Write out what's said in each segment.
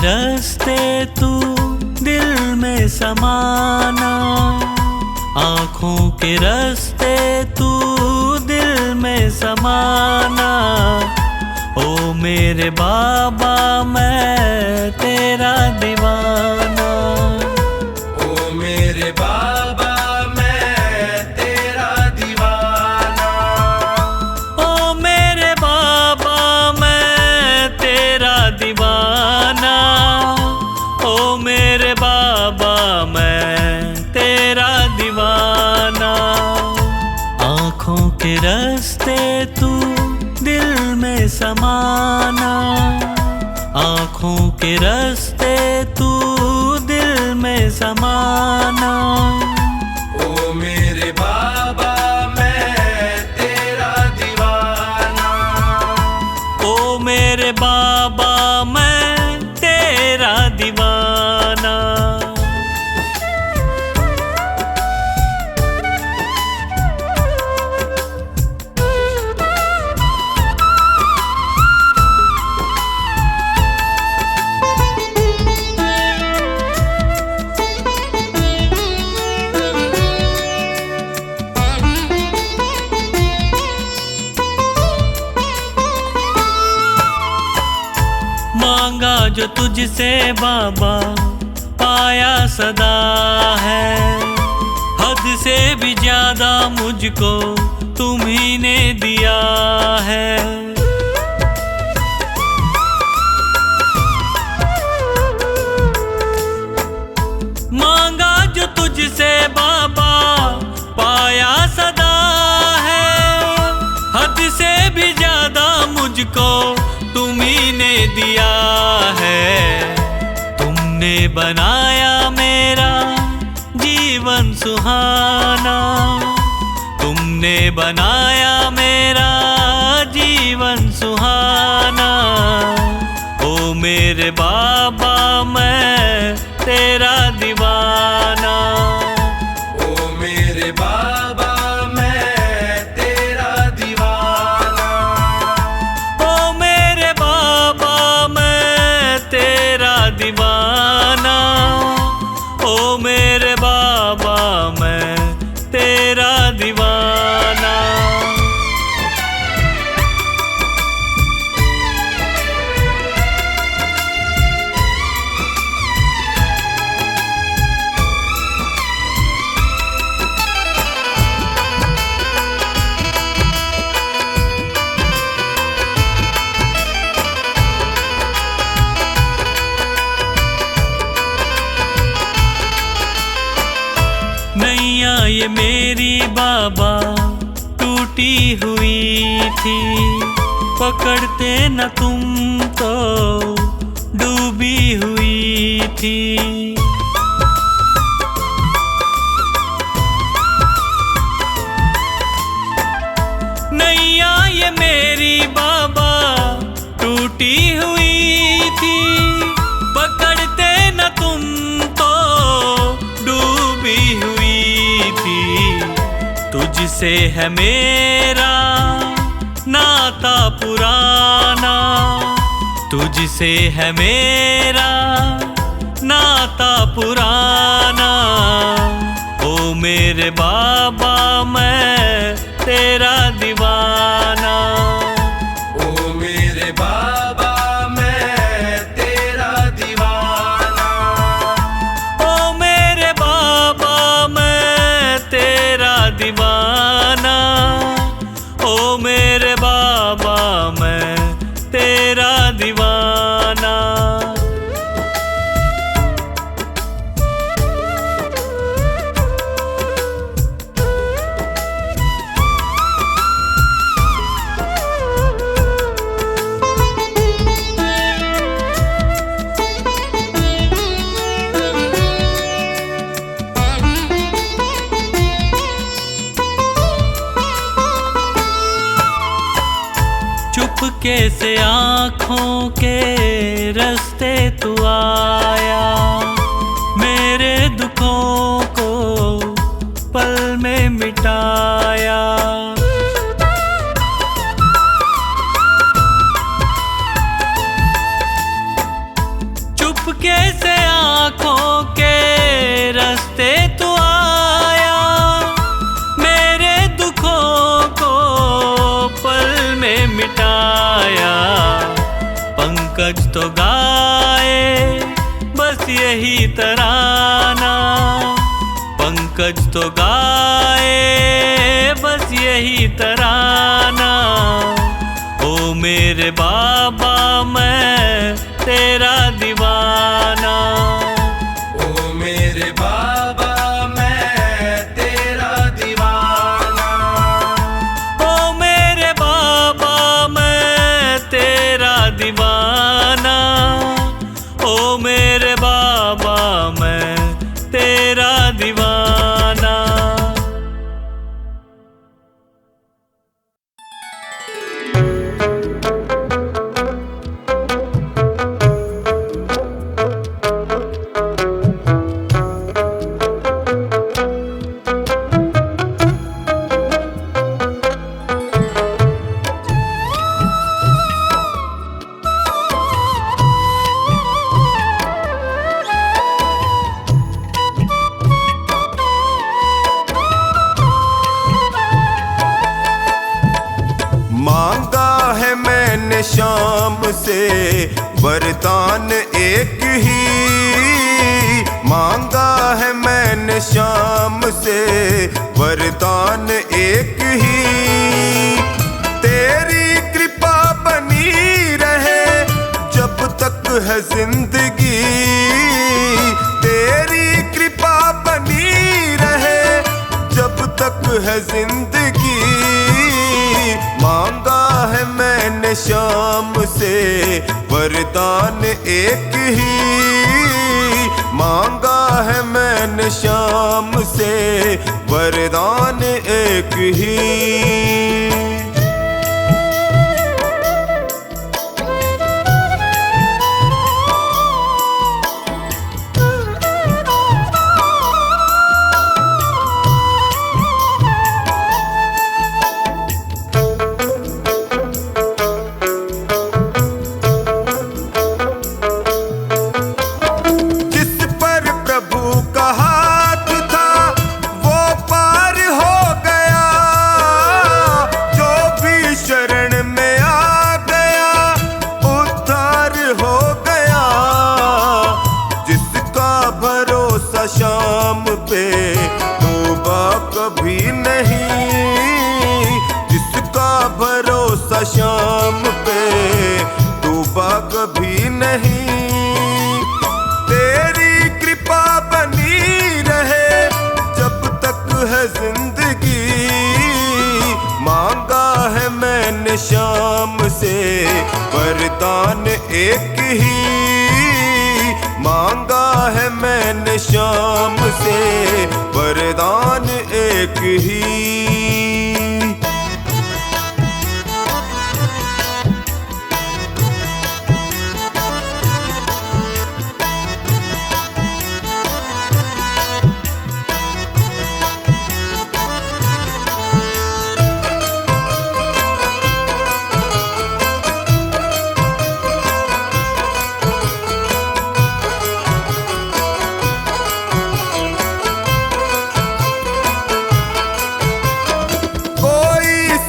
रास्ते तू दिल में समाना, आँखों के रास्ते तू दिल में समाना। ओ मेरे बाबा मैं तेरा दीवाना, ओ मेरे बाबा मैं तेरा दीवाना, ओ मेरे बाबा मैं तेरा दीवाना, ओ मेरे बाबा मैं तेरा दीवाना। आँखों के रास्ते तू दिल में समाना, आँखों के रास्ते तू दिल में समाना। ओ मेरे बाबा मैं तेरा दीवाना, ओ मेरे बाबा मैं तेरा दीवाना। मांगा जो तुझसे बाबा पाया सदा है, हद से भी ज्यादा मुझको तुम्ही ने दिया है। मांगा जो तुझसे बाबा पाया सदा है, हद से भी ज्यादा मुझको तुम्ही ने दिया है। तुमने बनाया मेरा जीवन सुहाना, तुमने बनाया मेरा जीवन सुहाना। ओ मेरे बाबा मैं तेरा दीवाना, ओ मेरे बाबा मैं तेरा दीवाना, ओ मेरे बाबा मैं तेरा दीवाना, ओ मेरे बाबा मैं तेरा दीवाना। नैया ये मेरी बाबा टूटी हुई थी, पकड़ते न तुम तो डूबी हुई थी। नैया ये मेरी बाबा टूटी हुई थी, पकड़ते न तुम तो डूबी हुई थी। तुझसे है मेरा नाता पुराना, तुझसे है मेरा नाता पुराना। ओ मेरे बाबा मैं तेरा दीवाना, ओ मेरे बाबा मैं तेरा दीवाना, ओ मेरे बाबा मैं तेरा दीवाना, ओ मेरे बाबा मैं तेरा दीवाना। चुपके से आँखों के रास्ते तू आया, मेरे दुखों को पल में मिटाया। चुप तो गाए बस यही तराना, पंकज तो गाए बस यही तराना। ओ मेरे बाबा मैं तेरा दीवाना, ओ मेरे बाबा मैं तेरा दीवाना, ओ मेरे बाबा मैं तेरा दीवाना, ओ मेरे बाबा मैं तेरा दीवाना। मांगा है मैंने शाम से वरदान एक ही, मांगा है मैंने शाम से वरदान एक ही। तेरी कृपा बनी रहे जब तक है जिंदगी, तेरी कृपा बनी रहे जब तक है जिंदगी। मांगा है मैंने शाम से वरदान एक ही, मांगा है मैंने शाम से वरदान एक ही। शाम पे तौबा कभी नहीं, जिसका भरोसा शाम पे तौबा कभी नहीं। तेरी कृपा बनी रहे जब तक है जिंदगी, मांगा है मैंने शाम से वरदान एक ही, मांगा है मैंने शाम से वरदान एक ही।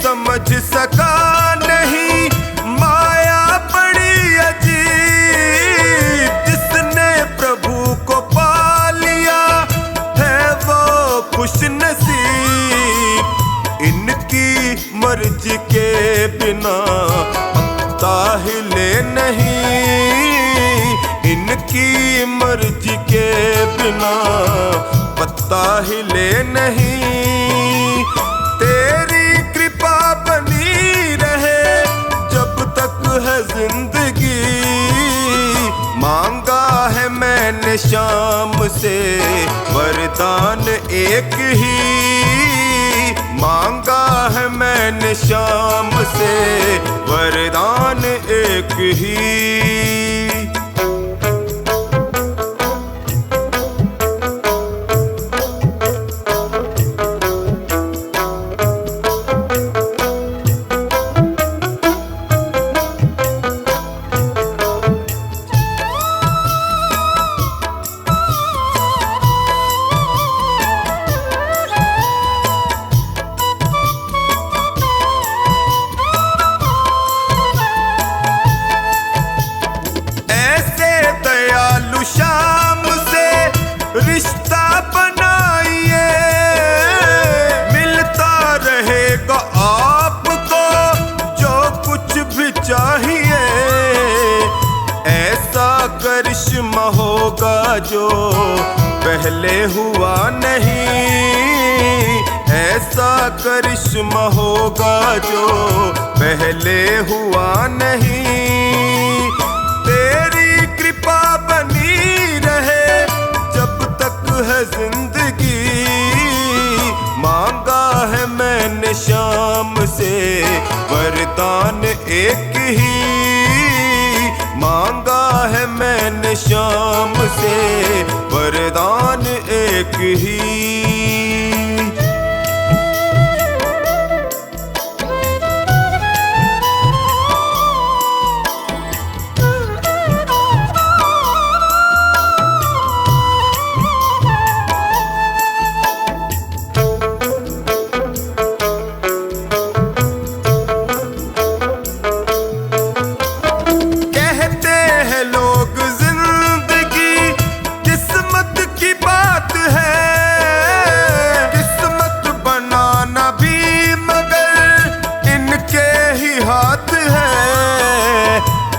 समझ सका नहीं माया बड़ी अजीब, जिसने प्रभु को पा लिया है वो खुश नसीब। इनकी मर्जी के बिना पत्ता हिले नहीं, इनकी मर्जी के बिना पत्ता हिले नहीं। तेरी कृपा बनी रहे जब तक है जिंदगी, मांगा है मैंने शाम से वरदान एक ही, मांगा है मैंने शाम से वरदान एक ही। होगा जो पहले हुआ नहीं, ऐसा करिश्मा होगा जो पहले हुआ नहीं। तेरी कृपा बनी रहे जब तक है जिंदगी, मांगा है मैंने शाम से वरदान एक ही, मांगा है मैंने शाम से वरदान एक ही।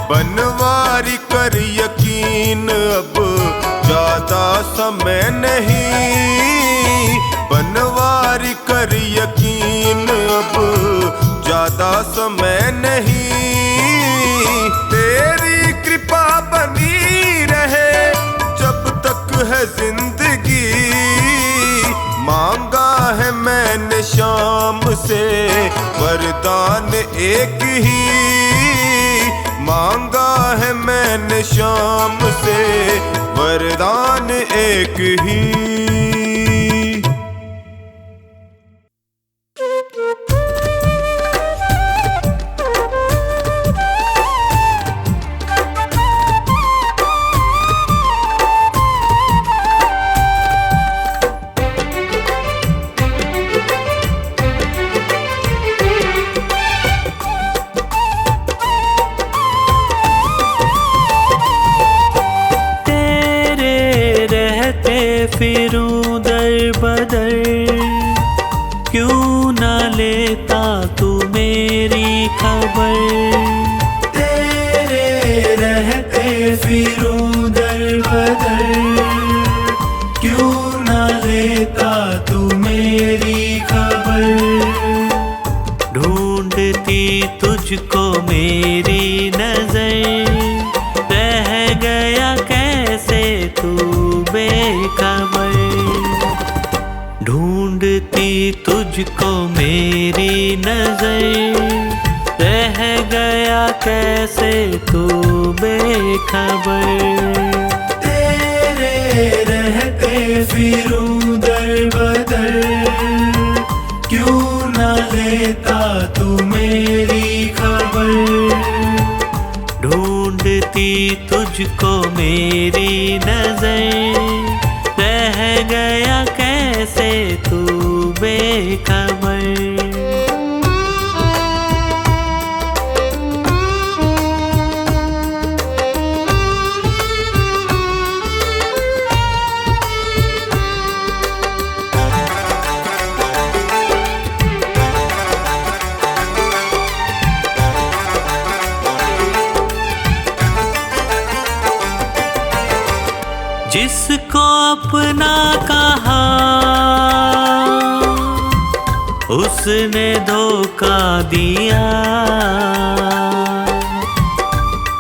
बनवारी कर यकीन अब ज्यादा समय नहीं, बनवारी कर यकीन अब ज्यादा समय नहीं। तेरी कृपा बनी रहे जब तक है जिंदगी, मांगा है मैंने शाम से वरदान एक ही, मांगा है मैंने शाम से वरदान एक ही। फिरूं दर बदर, क्यों ना लेता तू मेरी खबर। तेरे रहते फिरूं दर बदर, क्यों ना लेता तू मेरी खबर। ढूंढती तुझको मेरी नजर, रह गया कैसे तू बेखबर। ढूंढती तुझको मेरी नजर, रह गया कैसे तू बेखबर। तेरे रहते फिरूं दर बदर, क्यों ना लेता तू मेरी खबर। ढूंढती तुझको मेरी नजर, रह गया कैसे तू बेखबर। जिसको अपना कहा उसने धोखा दिया,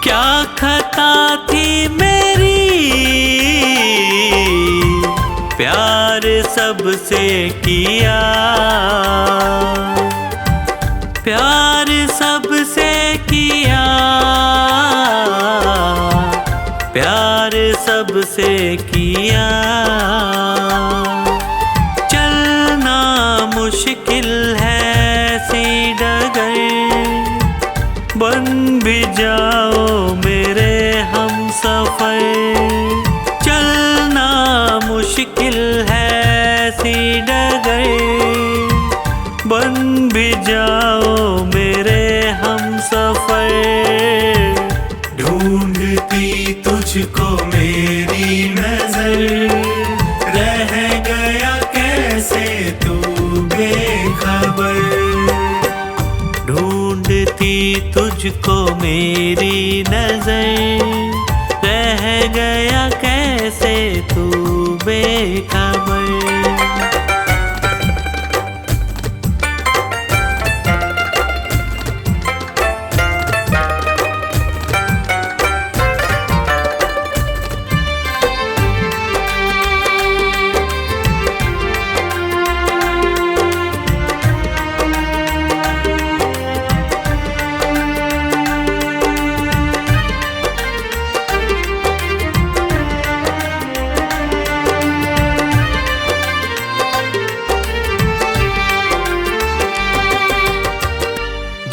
क्या खता थी मेरी, प्यार सबसे किया। प्यार सबसे किया, प्यार सबसे किया। चलना मुश्किल है सी डगर, बन भी जाओ मेरे हम सफर। चलना मुश्किल है सी डगर, बन भी जाओ मेरे हम सफर। ढूंढती तुझको मेरी नजर, रह गया कैसे तू बेखबर। ढूंढती तुझको मेरी नजर, रह रह गया कैसे तू बेखबर।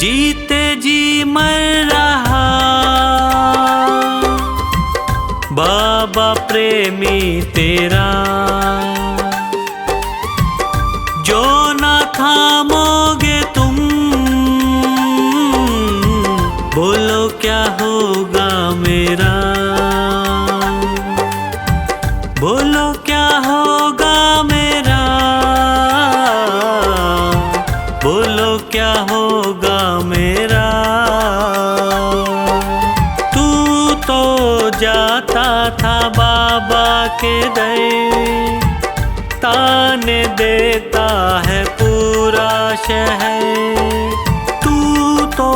जीते जी मर रहा बाबा प्रेमी तेरा, जो ना थामोगे तुम, बोलो क्या होगा मेरा, बोलो क्या होगा मेरा, बोलो क्या होगा मेरा। तू तो जाता था बाबा के दर, ताने देता है पूरा शहर। तू तो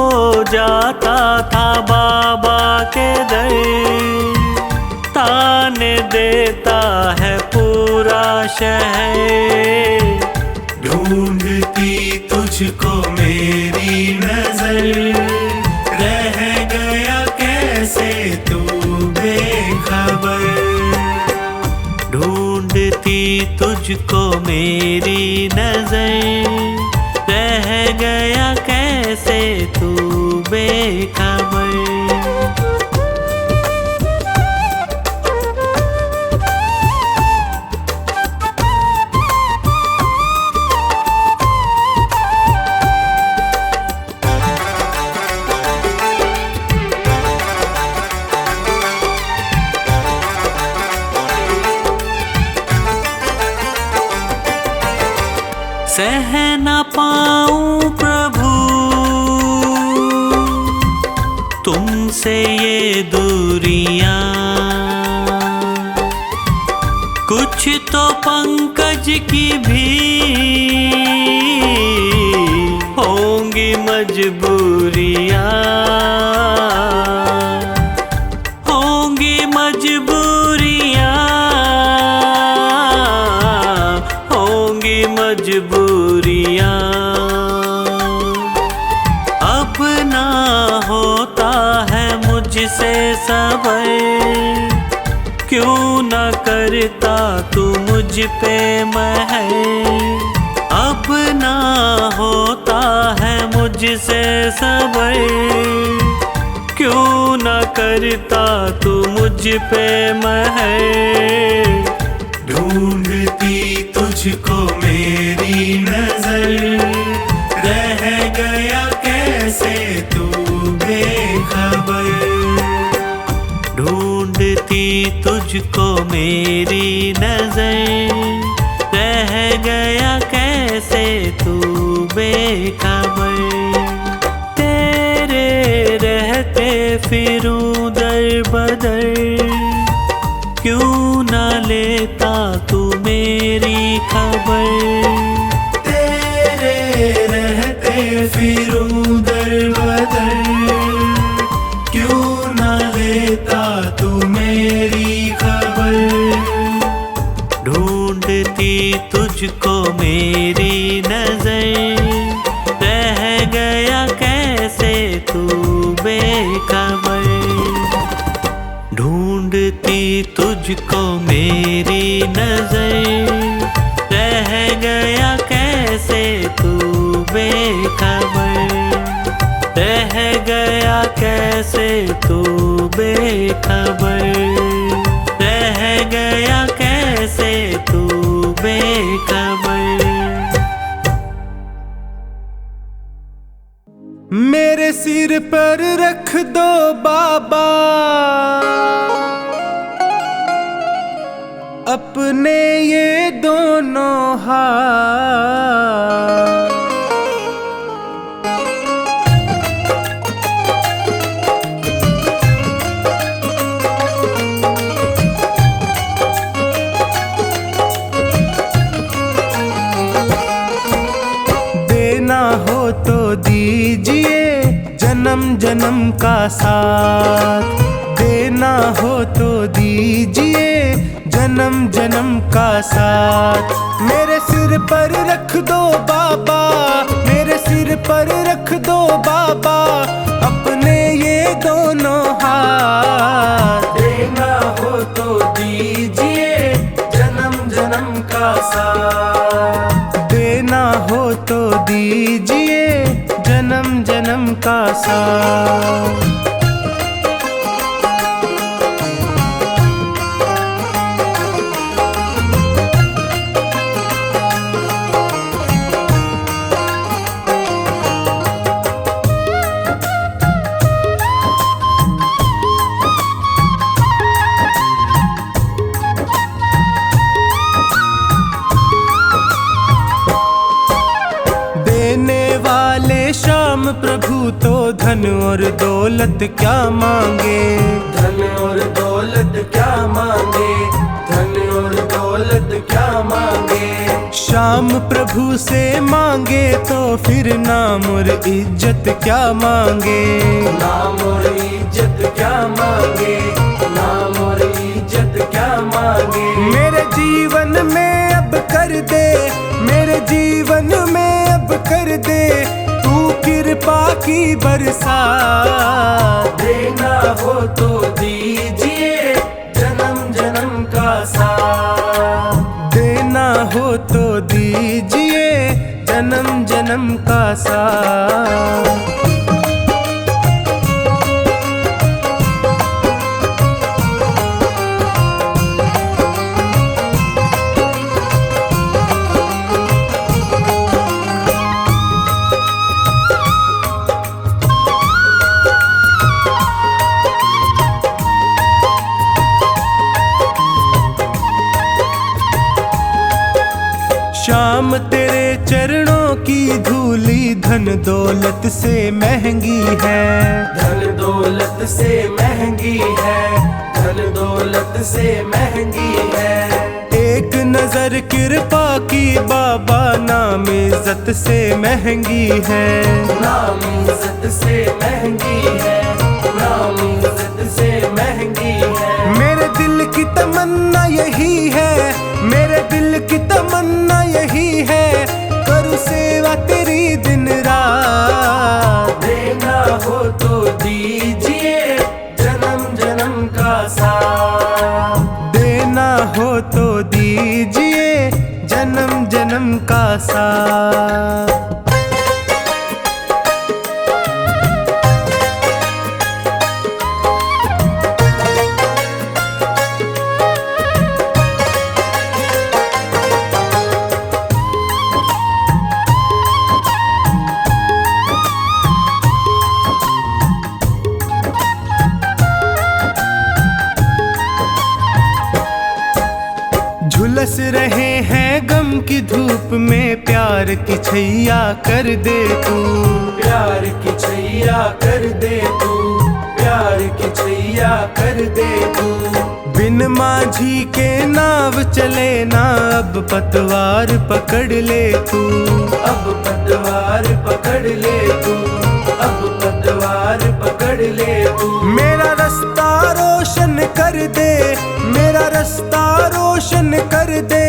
जाता था बाबा के दर, ताने देता है पूरा शहर। ढूंढती तुझको मेरी नजर, रह गया कैसे तू बेखबर। ढूंढती तुझको मेरी नजर, रह गया कैसे तू बेखबर। सह न पाऊं प्रभु तुमसे ये दूरियां, कुछ तो पंकज की भी होंगी मजबूरियां, होंगी मजबूरियां, होंगी मजबूरियां। अब ना होता है मुझसे सबर, क्यों न करता तू मुझ पे महर। अब ना होता है मुझसे सबर, क्यों न करता तू मुझ पे महर। ढूंढती तुझको मेरी नजर, रह गया कैसे तू बेखबर। ढूंढती तुझको मेरी नजर, रह गया कैसे तू बेखबर। तेरे रहते फिरूं दर बदर, क्यों न लेता तू मेरी खबर। तेरे रहते फिरूं दर बदर, क्यों न लेता तू मेरी खबर। ढूंढती तुझको मेरी नजर, रह गया कैसे तू बेखबर। ढूंढती तुझको मेरी नजर, रह गया कैसे तू बेखबर। रह गया कैसे तू बेखबर, रह गया कैसे तू बेखबर। मेरे सिर पर रख दो बाबा अपने ये दोनों हाथ। जन्म का साथ। देना हो तो दीजिए जन्म जन्म का साथ। मेरे सिर पर रख दो बाबा, मेरे सिर पर रख दो बाबा अपने ये दोनों हाथ। देना हो तो दीजिए जन्म जन्म का साथ। देना हो तो दीजिए जन्म जन्म का साथ। श्याम प्रभु तो धन और दौलत क्या मांगे, धन और दौलत क्या मांगे, धन और दौलत क्या मांगे। श्याम प्रभु से मांगे तो फिर नाम और इज्जत क्या मांगे, नाम और इज्जत क्या मांगे, नाम और इज्जत क्या मांगे। मेरे जीवन में अब कर दे, मेरे जीवन में अब कर दे कृपा की बरसात। देना हो तो दीजिए जन्म जन्म का साथ। देना हो तो दीजिए जन्म जन्म का साथ। श्याम तेरे चरणों की धूली धन दौलत से महंगी है, धन दौलत से महंगी है, धन दौलत से महंगी है। एक नजर कृपा की बाबा नाम इज्जत से महंगी है, नाम इज्जत से महंगी है, नाम इज्जत से महंगी है। मेरे दिल की तमन्ना यही है, मेरे दिल की तमन्ना यही है करूँ सेवा तेरी दिन रात। देना हो तो दीजिए जन्म जन्म का साथ। देना हो तो दीजिए जन्म जन्म का साथ। झुलस रहे हैं गम की धूप में प्यार की छैया कर दे तू, प्यार की छैया कर दे तू, प्यार की छैया कर दे तू। बिन माझी के नाव चले ना अब पतवार पकड़ ले तू, अब पतवार पकड़ ले तू, अब पतवार पकड़ ले तू। मेरा रास्ता रोशन कर दे, मेरा रास्ता रोशन कर दे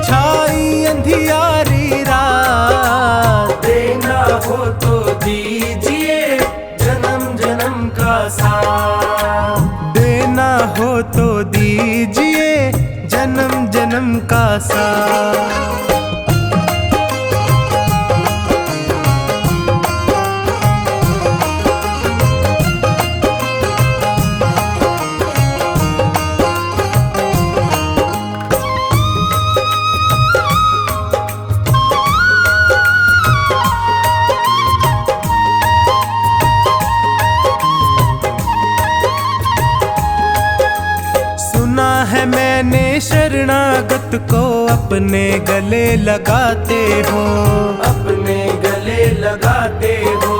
छाई अंधियारी रात। देना हो तो दीजिए जन्म जन्म का साथ। देना हो तो दीजिए जन्म जन्म का साथ। है मैंने शरणागत को अपने गले लगाते हो, अपने गले लगाते हो,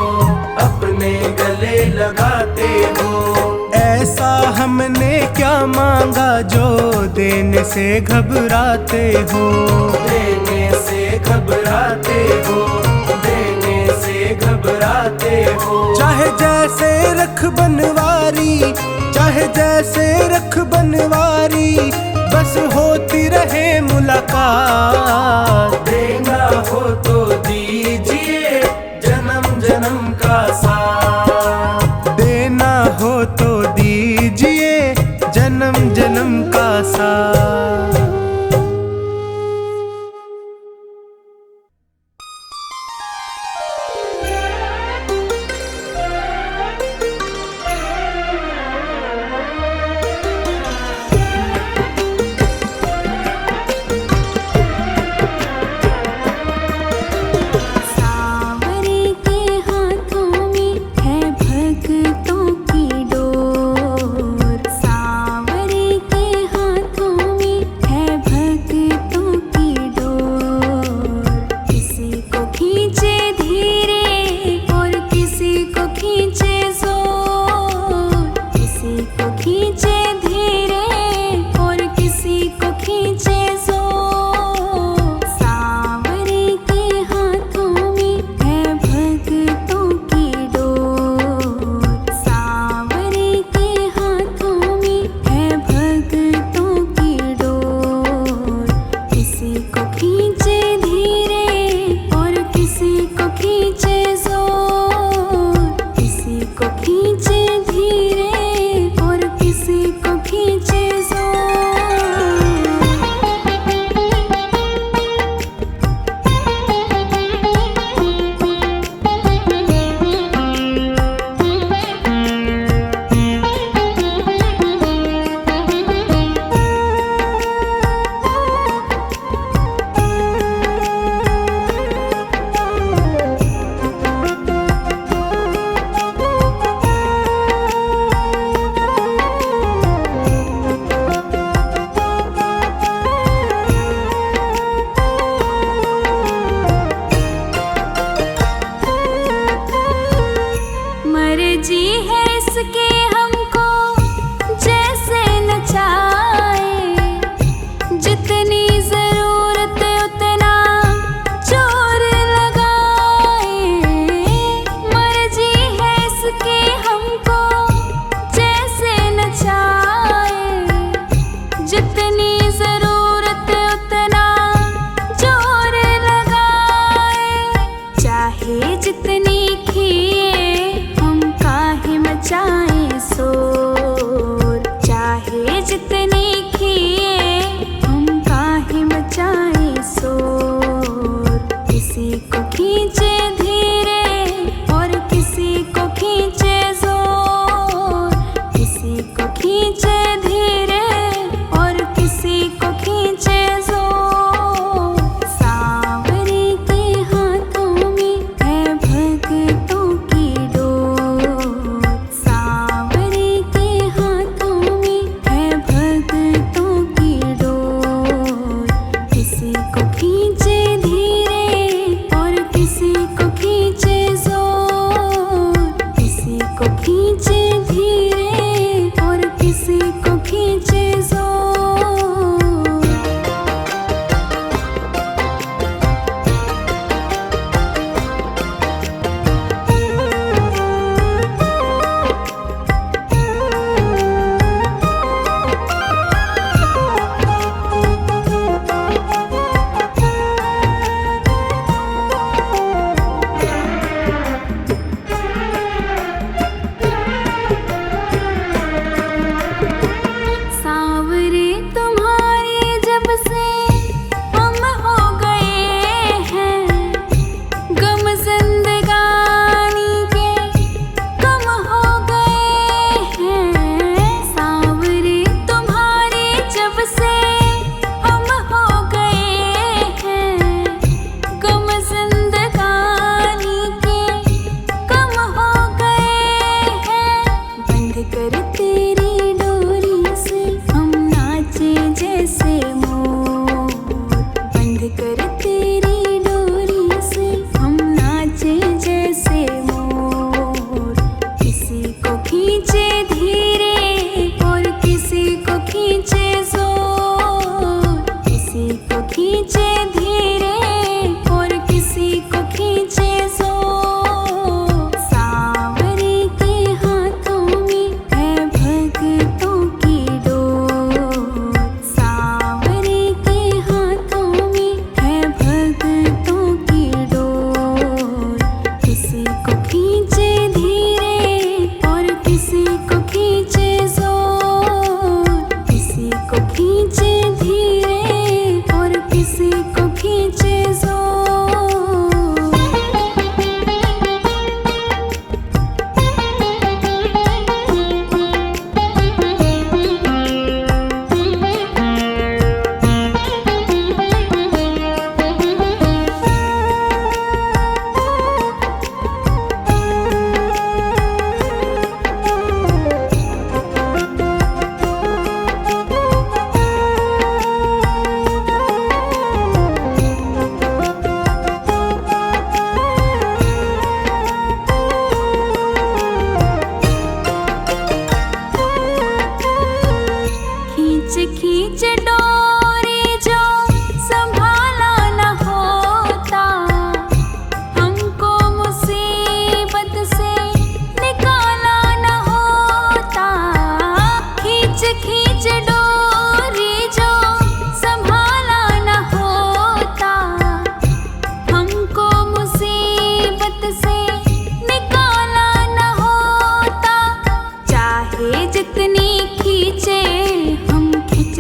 अपने गले लगाते हो। ऐसा हमने क्या मांगा जो देने से घबराते हो, देने से घबराते हो, देने से घबराते हो। चाहे जैसे जैसे रख बनवारी, चाहे जैसे रख बनवारी, बस होती रहे मुलाकात। देना हो तो दीजिए जन्म जन्म का साथ, देना हो तो दीजिए जन्म जन्म का साथ।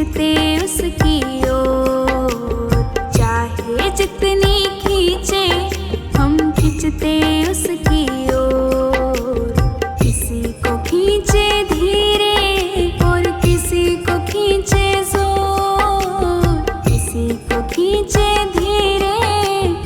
खींचते उसकी ओर, चाहे जितनी खींचे हम खींचते उसकी ओर। किसी को खींचे धीरे और किसी को खींचे जोर, किसी को खींचे धीरे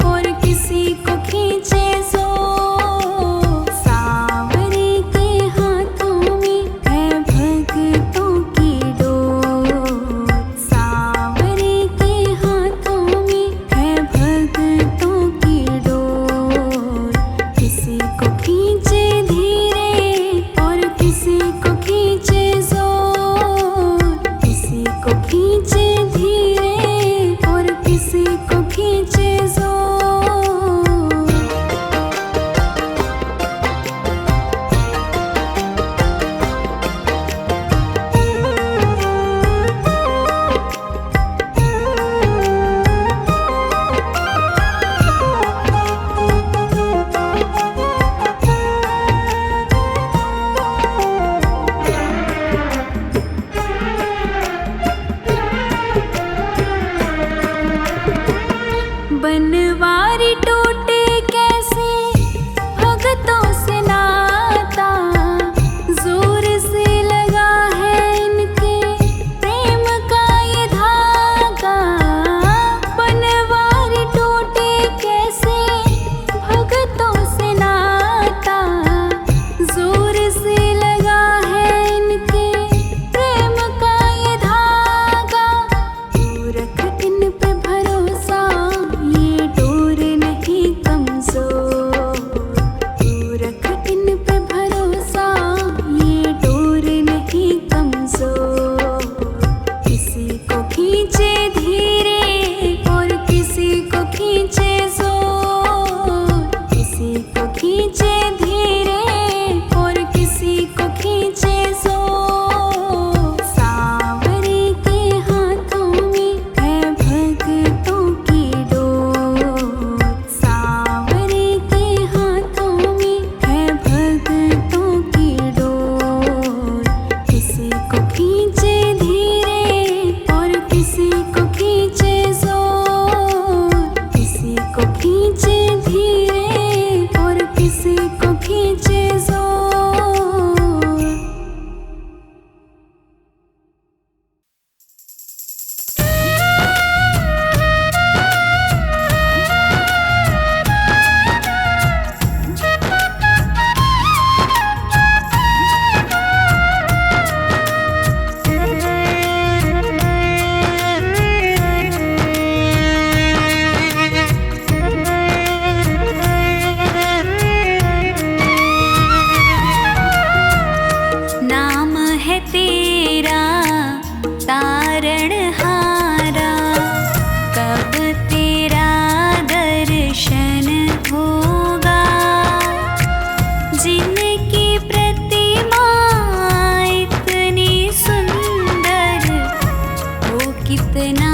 और किसी को खींचे जोर। सांवरे के हाथों में है भक्तों की डोर, सांवरे के हाथों में है भक्तों की डोर। किसी को खींचे धीरे और किसी को खींचे जोर, किसी को खींचे धीरे और किसी को खींचे जोर। बनवारी टूटे कैसे भगतों से नाता, जोर से लगा है इनके प्रेम का ये धागा। बनवारी टूटे कैसे भगतों से नाता, जोर से लगा है इनके प्रेम का ये धागा। तू रख इन पे भरोसा, ये डोर नहीं कमजोर। तू रख इन पे भरोसा, ये डोर नहीं कमजोर। किसी को खींचे धीरे और किसी को खींचे जोर, किसी को खींचे धीरे और किसी को खींचे जोर। सांवरे के हाथों में है भक्तों की डोर, सांवरे के हाथों में है भक्तों की डोर। किसी को खींचे धीरे और किसी को खींचे जोर, किसी को खींचे धीरे और किसी को खींचे जोर। नाम है तेरा तारणहारा, कब तेरा दर्शन होगा। जिनकी प्रतिमा इतनी सुंदर, वो कितना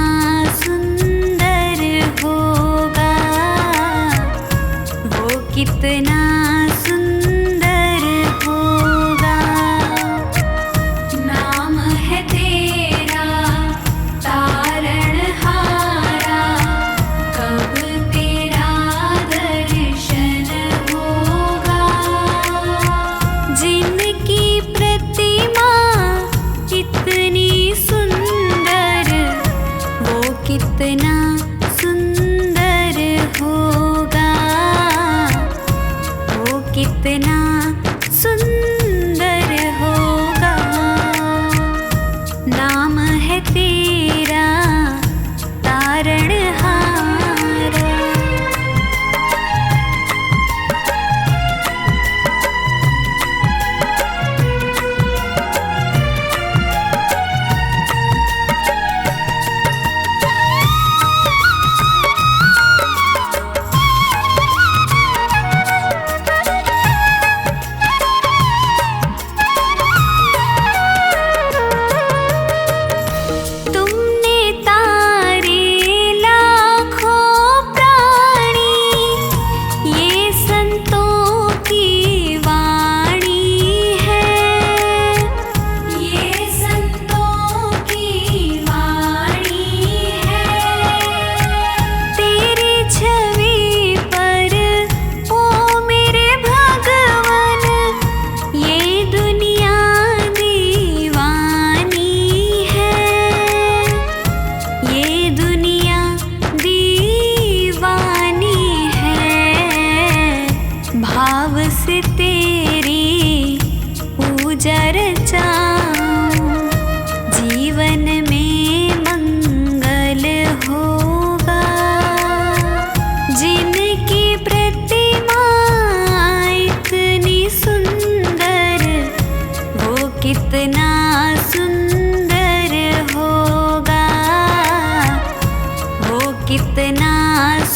सुंदर होगा, वो कितना सुंदर होगा। नाम है तेरा तारणहारा, कब तेरा दर्शन होगा। जिनकी प्रतिमा इतनी सुंदर, वो कितना सुंदर होगा, वो कितना सुंदर होगा। नाम है तेरा तारणहारा।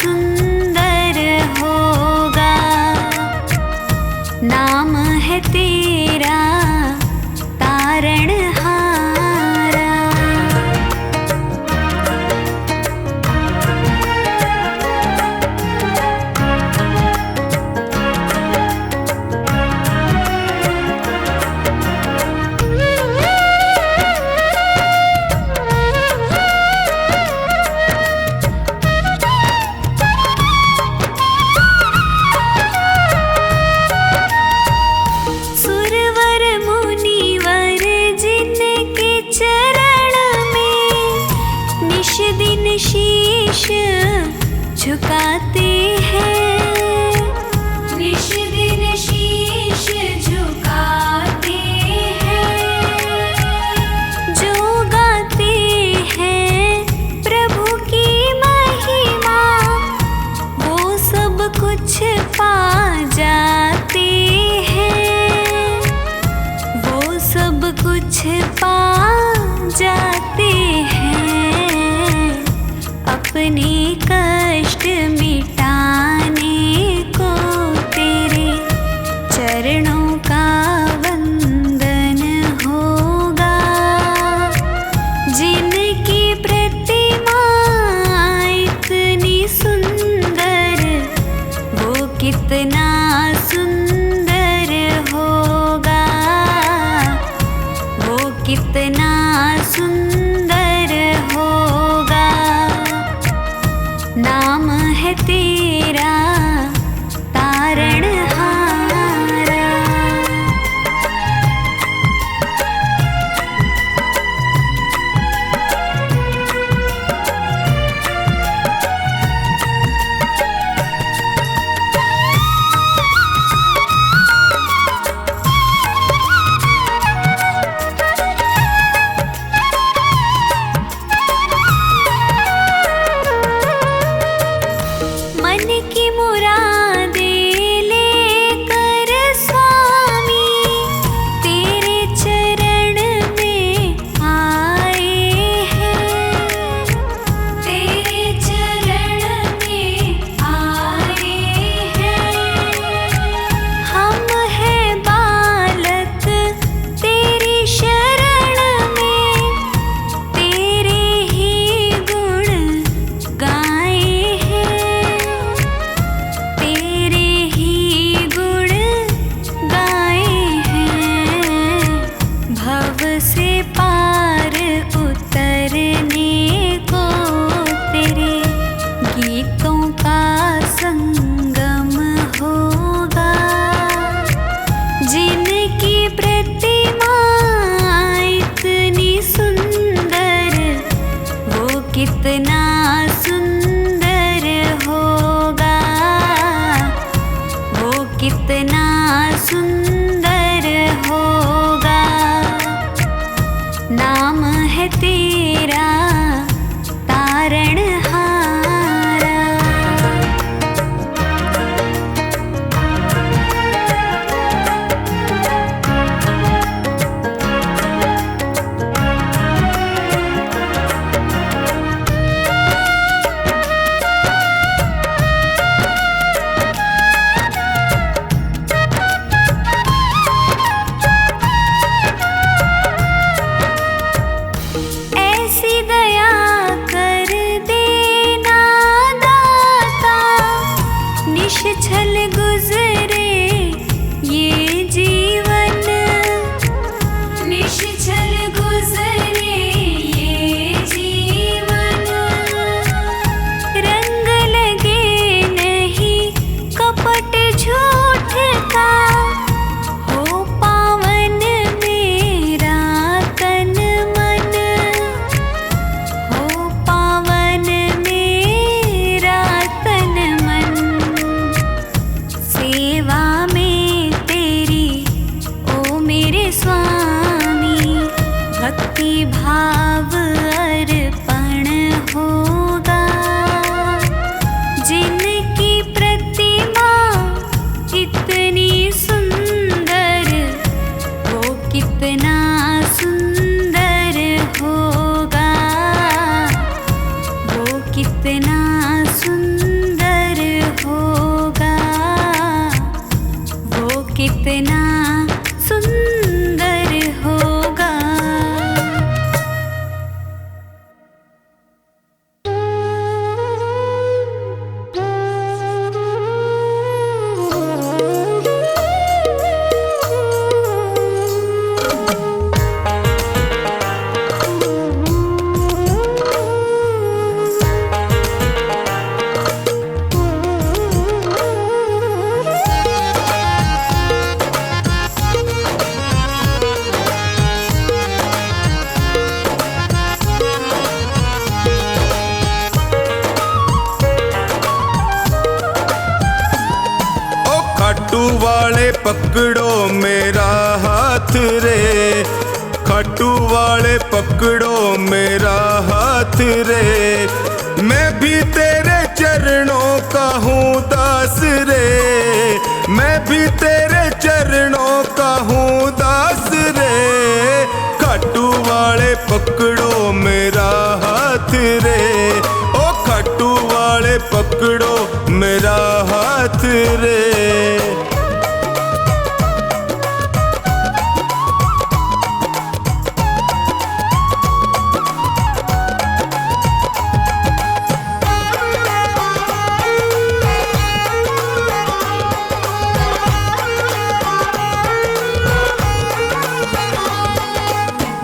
सुंदर होगा। नाम है तेरा तारणहारा। सुरवर मुनिवर जिनके चरण में निश दिन शीश झुकाते हैं, निश दिन शीश झुकाते हैं। जो गाते हैं प्रभु की महिमा, वो सब कुछ पा जाते हैं, वो सब कुछ पा जाते हैं। अपने कष्ट मिटाने को तेरे चरणों का वंदन होगा। जिनकी प्रतिमा इतनी सुंदर, वो कितना सुंदर होगा, वो कितना सुंदर होगा। नाम है तेरा तारणहारा। मन की मुरादें लेकर स्वामी तेरे चरण में आए हैं, तेरे चरण में आए हैं। हम हैं बालक तेरी शरण में, तेरे ही गुण गाए हैं, खाटू वाले पकड़ो मेरा हाथ रे, खाटू वाले पकड़ो मेरा हाथ रे। मैं भी तेरे चरणों का हूँ दास रे, मैं भी तेरे चरणों का हूँ दास रे। खाटू वाले पकड़ो मेरा हाथ रे, ओ खाटू वाले पकड़ो मेरा हाथ रे।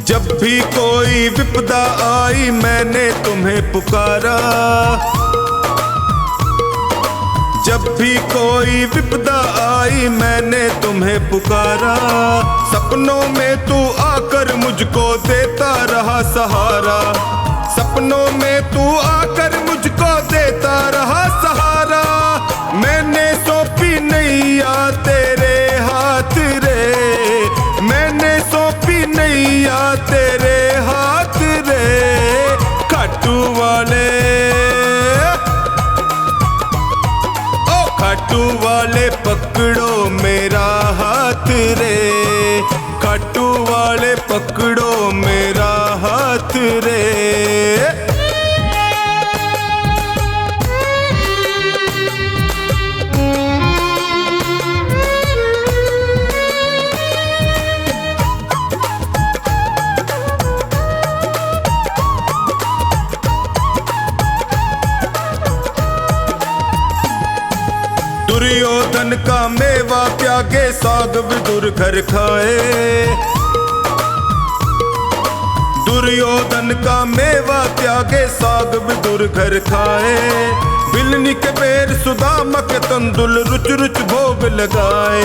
जब भी कोई विपदा आई मैंने तुम्हें पुकारा, जब भी कोई विपदा आई मैंने तुम्हें पुकारा। सपनों में तू आकर मुझको देता रहा सहारा, सपनों में तू आकर मुझको देता रहा सहारा। मैंने सौंपी नैया तेरे हाथ रे, मैंने सौंपी नैया तेरे हाथ रे। खाटू वाले, ओ खाटू वाले पकड़ो मेरा हाथ रे, खाटू वाले पकड़ो मेरा हाथ रे। दुर्योधन का मेवा त्यागे साग विदुर घर खाए, दुर्योधन का मेवा त्यागे साग विदुर घर खाए। बिलनी के पैर सुदामा के तंदुल रुच रुच भोग लगाए,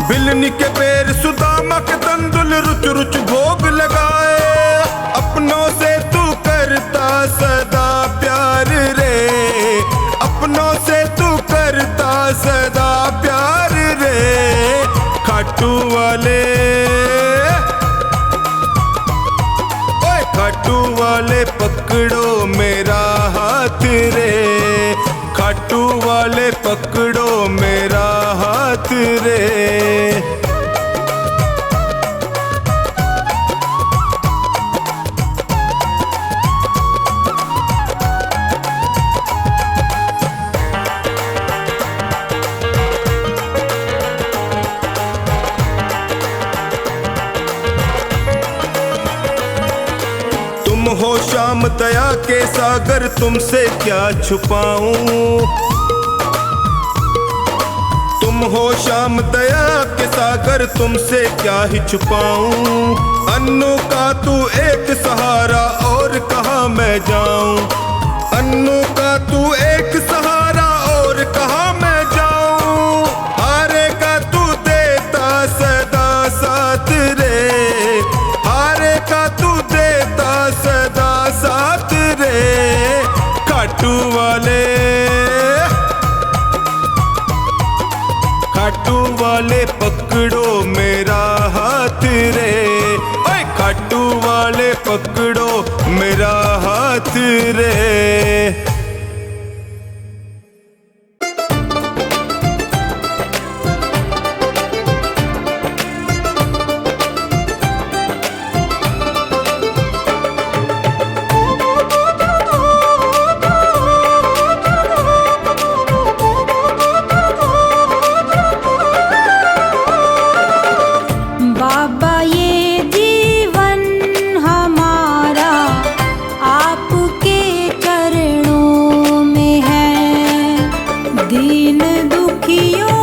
बिलनी के पैर सुदामा के तंदुल रुच रुच भोग लगाए। अपनों से तू करता सदा प्यार रे, अपनों से तू करता सदा प्यार रे। खाटू वाले, ओए खाटू वाले पकड़ो मेरा हाथ रे, खाटू वाले पकड़ो मेरा हाथ रे। हो श्याम दया के सागर तुमसे क्या छुपाऊं, तुम हो श्याम दया के सागर तुमसे क्या ही छुपाऊं। अन्नू का तू एक सहारा और कहाँ मैं जाऊं, अन्नू का तू एक सहारा और कहाँ मैं जाऊं। हारे का तू देता सदा साथ रे, हारे का तू देता सदा साथ रे। खाटू वाले, खाटू वाले पकड़ो मेरा हाथ रे, ओए खाटू वाले पकड़ो मेरा हाथ रे। बाबा ये जीवन हमारा आपके चरणों में है, दीन दुखियों